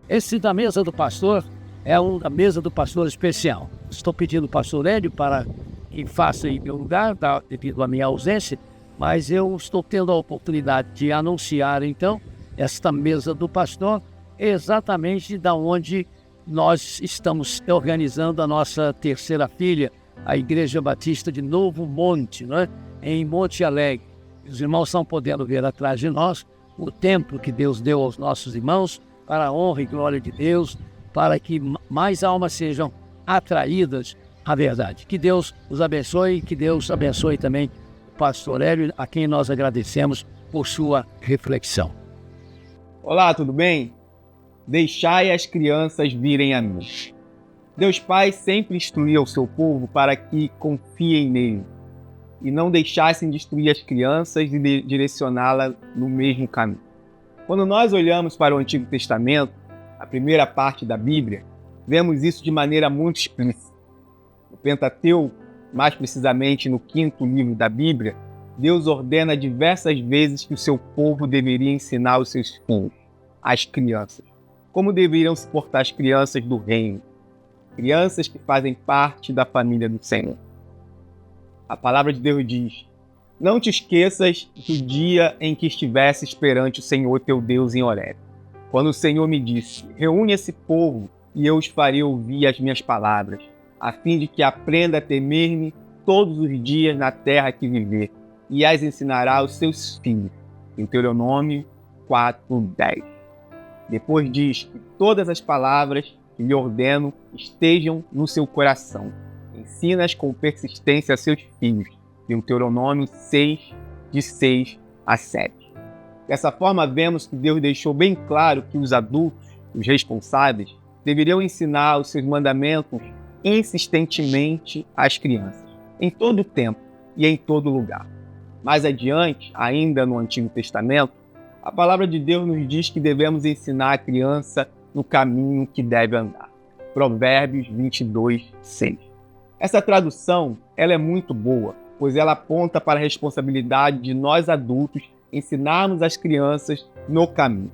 Esse da mesa do pastor é da mesa do pastor especial. Estou pedindo ao pastor Hélio para que faça em meu lugar, devido à minha ausência, mas eu estou tendo a oportunidade de anunciar, então, esta mesa do pastor, exatamente da onde nós estamos organizando a nossa terceira filha, a Igreja Batista de Novo Monte, né? Em Monte Alegre. Os irmãos estão podendo ver atrás de nós o templo que Deus deu aos nossos irmãos, para a honra e glória de Deus, para que mais almas sejam atraídas à verdade. Que Deus os abençoe, que Deus abençoe também o pastor Hélio, a quem nós agradecemos por sua reflexão. Olá, tudo bem? Deixai as crianças virem a mim. Deus Pai sempre instruía o seu povo para que confiem nele e não deixassem de instruir as crianças e direcioná-las no mesmo caminho. Quando nós olhamos para o Antigo Testamento, a primeira parte da Bíblia, vemos isso de maneira muito explícita. No Pentateuco, mais precisamente no 5º livro da Bíblia, Deus ordena diversas vezes que o seu povo deveria ensinar os seus filhos, as crianças, como deveriam se portar as crianças do reino, crianças que fazem parte da família do Senhor. A palavra de Deus diz: não te esqueças do dia em que estivesses perante o Senhor teu Deus em Horebe, quando o Senhor me disse: reúne esse povo e eu os farei ouvir as minhas palavras, a fim de que aprenda a temer-me todos os dias na terra que viver, e as ensinará aos seus filhos. Em Deuteronômio 4:10. Depois diz que todas as palavras que lhe ordeno estejam no seu coração. Ensina-as com persistência a seus filhos. Em Deuteronômio 6, de 6 a 7. Dessa forma, vemos que Deus deixou bem claro que os adultos, os responsáveis, deveriam ensinar os seus mandamentos insistentemente às crianças, em todo o tempo e em todo lugar. Mais adiante, ainda no Antigo Testamento, a palavra de Deus nos diz que devemos ensinar a criança no caminho que deve andar. Provérbios 22, 6. Essa tradução ela é muito boa, pois ela aponta para a responsabilidade de nós adultos ensinarmos as crianças no caminho,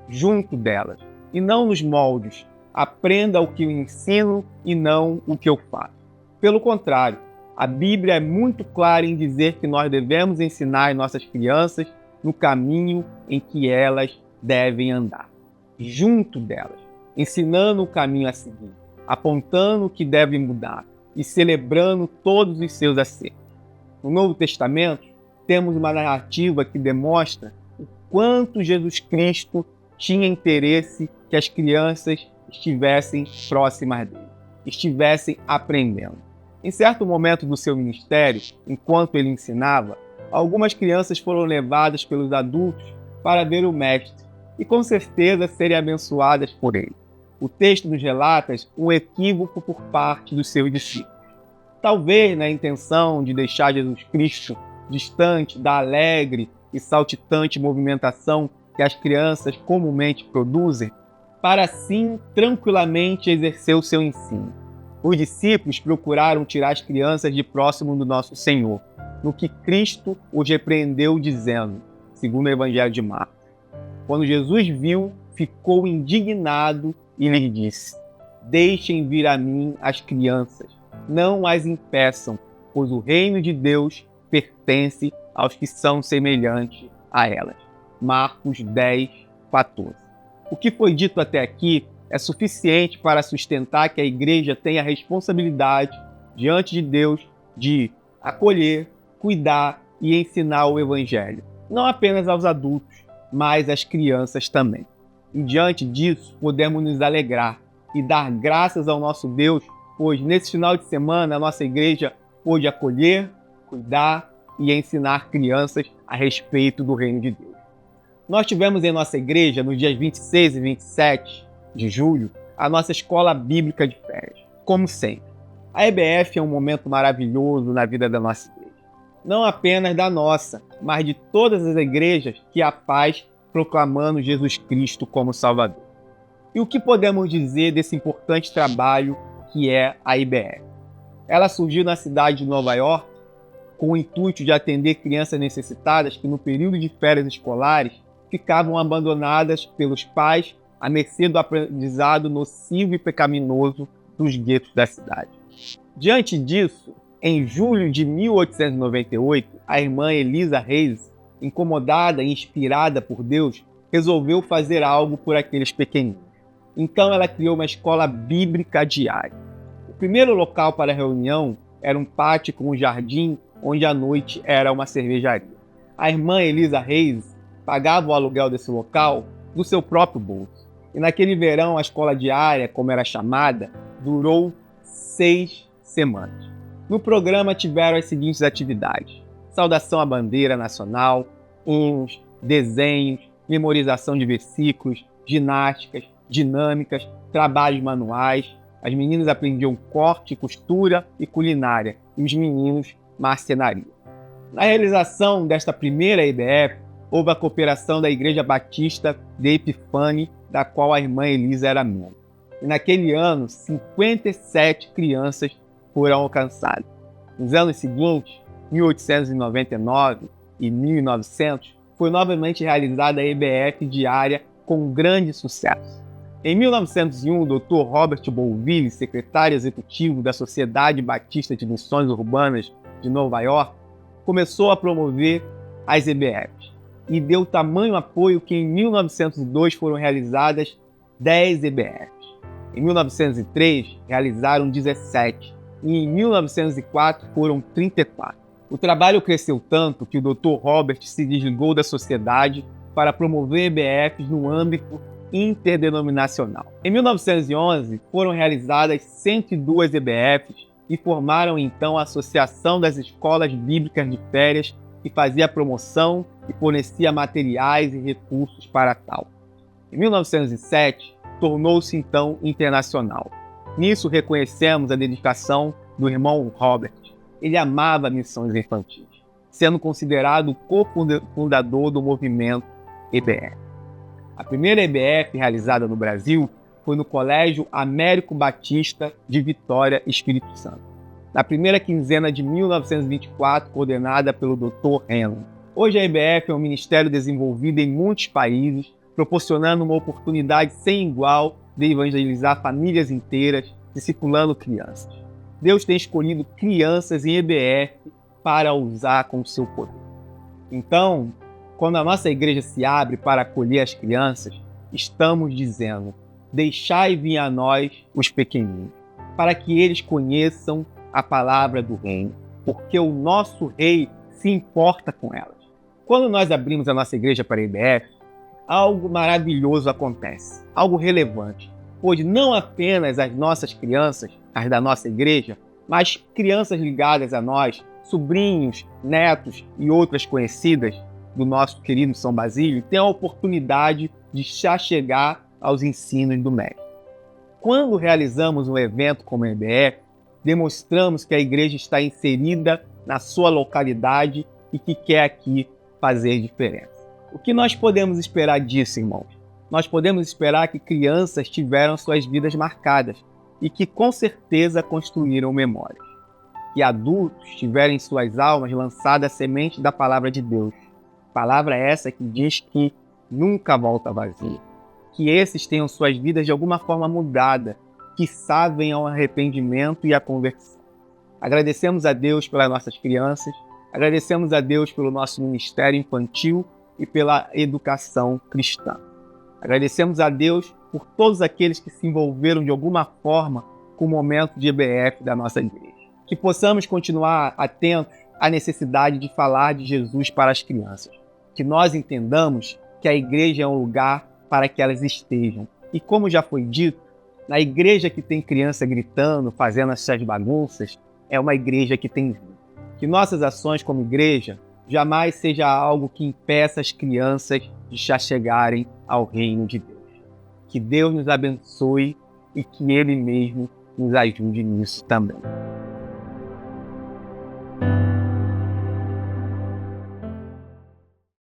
junto delas, e não nos moldes. Aprenda o que eu ensino e não o que eu faço. Pelo contrário, a Bíblia é muito clara em dizer que nós devemos ensinar nossas crianças no caminho em que elas devem andar, junto delas, ensinando o caminho a seguir, apontando o que deve mudar e celebrando todos os seus acertos. No Novo Testamento, temos uma narrativa que demonstra o quanto Jesus Cristo tinha interesse que as crianças estivessem próximas dele, estivessem aprendendo. Em certo momento do seu ministério, enquanto ele ensinava, algumas crianças foram levadas pelos adultos para ver o mestre e com certeza serem abençoadas por ele. O texto nos relata um equívoco por parte dos seus discípulos. Talvez na intenção de deixar Jesus Cristo distante da alegre e saltitante movimentação que as crianças comumente produzem, para assim tranquilamente exercer o seu ensino. Os discípulos procuraram tirar as crianças de próximo do nosso Senhor, no que Cristo os repreendeu dizendo, segundo o Evangelho de Marcos. Quando Jesus viu, ficou indignado e lhes disse: deixem vir a mim as crianças, não as impeçam, pois o reino de Deus pertence aos que são semelhantes a elas. Marcos 10, 14. O que foi dito até aqui é suficiente para sustentar que a igreja tem a responsabilidade diante de Deus de acolher, cuidar e ensinar o Evangelho, não apenas aos adultos, mas às crianças também. E diante disso, podemos nos alegrar e dar graças ao nosso Deus, pois nesse final de semana a nossa igreja pôde acolher, cuidar e ensinar crianças a respeito do reino de Deus. Nós tivemos em nossa igreja, nos dias 26 e 27 de julho, a nossa escola bíblica de férias. Como sempre, a EBF é um momento maravilhoso na vida da nossa igreja. Não apenas da nossa, mas de todas as igrejas que a faz proclamando Jesus Cristo como Salvador. E o que podemos dizer desse importante trabalho que é a IBF? Ela surgiu na cidade de Nova York com o intuito de atender crianças necessitadas que no período de férias escolares ficavam abandonadas pelos pais à mercê do aprendizado nocivo e pecaminoso dos guetos da cidade. Diante disso, em julho de 1898, a irmã Elisa Reis, incomodada e inspirada por Deus, resolveu fazer algo por aqueles pequeninos. Então ela criou uma escola bíblica diária. O primeiro local para a reunião era um pátio com um jardim, onde à noite era uma cervejaria. A irmã Elisa Reis pagava o aluguel desse local do seu próprio bolso. E naquele verão, a escola diária, como era chamada, durou 6 semanas. No programa tiveram as seguintes atividades: saudação à bandeira nacional, hinos, desenhos, memorização de versículos, ginásticas, dinâmicas, trabalhos manuais. As meninas aprendiam corte, costura e culinária, e os meninos marcenaria. Na realização desta primeira EBF, houve a cooperação da Igreja Batista de Epifani, da qual a irmã Elisa era membro. E naquele ano, 57 crianças foram alcançadas. Nos anos seguintes, 1899 e 1900, foi novamente realizada a EBF diária com grande sucesso. Em 1901, o Dr. Robert Boulville, secretário executivo da Sociedade Batista de Missões Urbanas de Nova York, começou a promover as EBFs e deu tamanho apoio que em 1902 foram realizadas 10 EBFs. Em 1903, realizaram 17 e em 1904 foram 34. O trabalho cresceu tanto que o Dr. Robert se desligou da sociedade para promover EBFs no âmbito interdenominacional. Em 1911, foram realizadas 102 EBFs e formaram então a Associação das Escolas Bíblicas de Férias, que fazia a promoção e fornecia materiais e recursos para tal. Em 1907, tornou-se então internacional. Nisso reconhecemos a dedicação do irmão Robert. Ele amava missões infantis, sendo considerado o cofundador do movimento EBF. A primeira EBF realizada no Brasil foi no Colégio Américo Batista de Vitória, Espírito Santo, na primeira quinzena de 1924, coordenada pelo Dr. Henry. Hoje a EBF é um ministério desenvolvido em muitos países, proporcionando uma oportunidade sem igual de evangelizar famílias inteiras, discipulando crianças. Deus tem escolhido crianças em EBF para usar com o seu poder. Então, quando a nossa igreja se abre para acolher as crianças, estamos dizendo: deixai vir a nós os pequeninos, para que eles conheçam a palavra do reino, porque o nosso rei se importa com elas. Quando nós abrimos a nossa igreja para a EBF, algo maravilhoso acontece, algo relevante, pois não apenas as nossas crianças, as da nossa igreja, mas crianças ligadas a nós, sobrinhos, netos e outras conhecidas do nosso querido São Basílio, têm a oportunidade de se achegar aos ensinos do Mestre. Quando realizamos um evento como a EBF, demonstramos que a igreja está inserida na sua localidade e que quer aqui fazer diferença. O que nós podemos esperar disso, irmãos? Nós podemos esperar que crianças tiveram suas vidas marcadas e que com certeza construíram memórias. Que adultos tiveram em suas almas lançada a semente da palavra de Deus. Palavra essa que diz que nunca volta vazia. Que esses tenham suas vidas de alguma forma mudada, que sabem ao arrependimento e à conversão. Agradecemos a Deus pelas nossas crianças, agradecemos a Deus pelo nosso ministério infantil e pela educação cristã. Agradecemos a Deus por todos aqueles que se envolveram de alguma forma com o momento de EBF da nossa igreja. Que possamos continuar atentos à necessidade de falar de Jesus para as crianças. Que nós entendamos que a igreja é um lugar para que elas estejam. E como já foi dito, na igreja que tem criança gritando, fazendo as suas bagunças, é uma igreja que tem vida. Que nossas ações como igreja jamais seja algo que impeça as crianças de se achegarem ao reino de Deus. Que Deus nos abençoe e que Ele mesmo nos ajude nisso também.